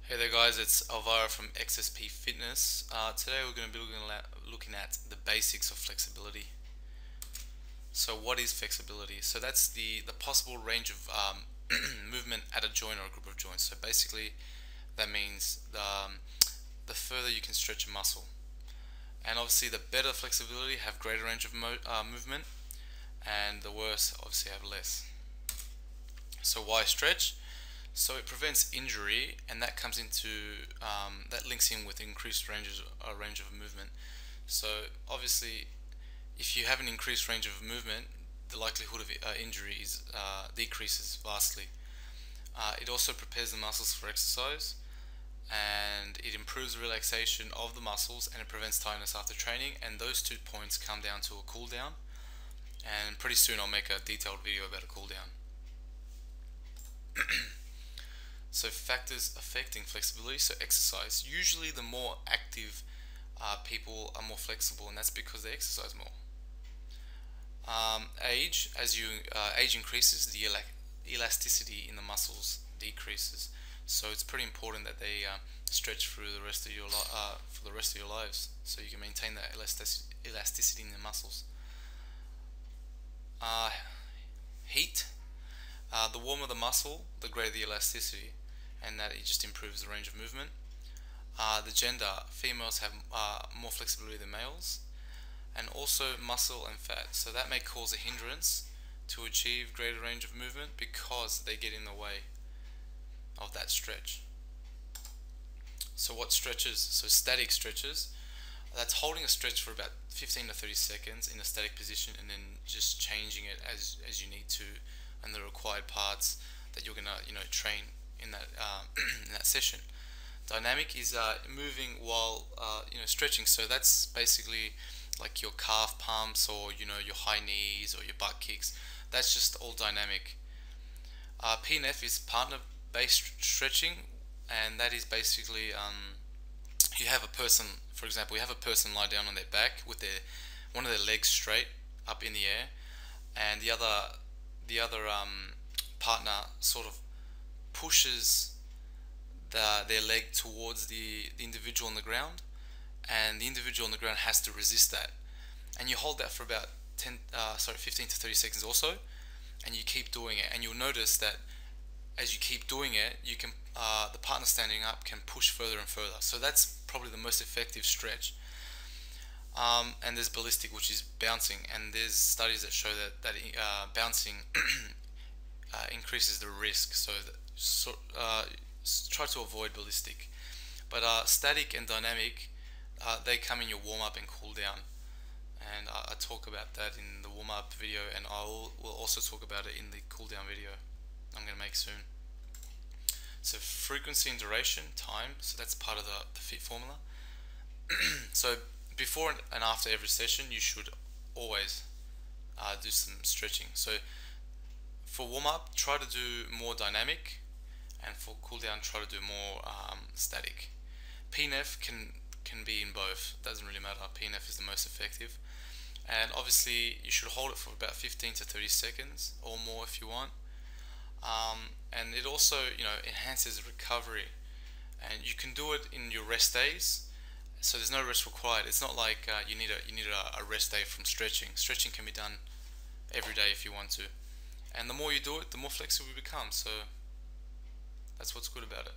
Hey there guys, it's Alvaro from XSPfitness. Today we're going to be looking at the basics of flexibility. So what is flexibility? So that's the possible range of movement at a joint or a group of joints. So basically that means the further you can stretch a muscle. And obviously the better flexibility have greater range of movement, and the worse obviously have less. So why stretch? So it prevents injury, and that comes into that links in with increased range of movement. So obviously, if you have an increased range of movement, the likelihood of injury decreases vastly. It also prepares the muscles for exercise, and it improves relaxation of the muscles, and it prevents tiredness after training. And those 2 points come down to a cool down. And pretty soon I'll make a detailed video about a cool down. So factors affecting flexibility. So exercise. Usually the more active people are more flexible, and that's because they exercise more. Age, as you age increases, the elasticity in the muscles decreases. So it's pretty important that they stretch through the rest of your for the rest of your lives, so you can maintain that elasticity in the muscles. Heat. The warmer the muscle, the greater the elasticity, and that it just improves the range of movement. The gender, females have more flexibility than males, and also muscle and fat. So that may cause a hindrance to achieve greater range of movement because they get in the way of that stretch. So what stretches? So static stretches. That's holding a stretch for about 15 to 30 seconds in a static position, and then just changing it as you need to, and the required parts that you're gonna train in that in that session. Dynamic is moving while stretching. So that's basically like your calf pumps, or your high knees, or your butt kicks. That's just all dynamic. P&F is partner-based stretching, and that is basically you have a person, for example, you have a person lie down on their back with one of their legs straight up in the air, and the other partner sort of pushes their leg towards the individual on the ground, and the individual on the ground has to resist that. And you hold that for about 15 to 30 seconds also, and you keep doing it. And you'll notice that as you keep doing it, you can the partner standing up can push further and further. So that's probably the most effective stretch. And there's ballistic, which is bouncing, and there's studies that show that bouncing increases the risk. Try to avoid ballistic. But static and dynamic, they come in your warm up and cool down, and I talk about that in the warm up video, and will also talk about it in the cool down video I'm going to make soon. So frequency and duration, time. So that's part of the fit formula. So before and after every session, you should always do some stretching. So for warm up, try to do more dynamic, and for cool down, try to do more static. PNF can be in both. Doesn't really matter. PNF is the most effective, and obviously you should hold it for about 15 to 30 seconds or more if you want. And it also enhances recovery, and you can do it in your rest days. So there's no rest required. It's not like you need a rest day from stretching. Stretching can be done every day if you want to, and the more you do it, the more flexible you become. So that's what's good about it.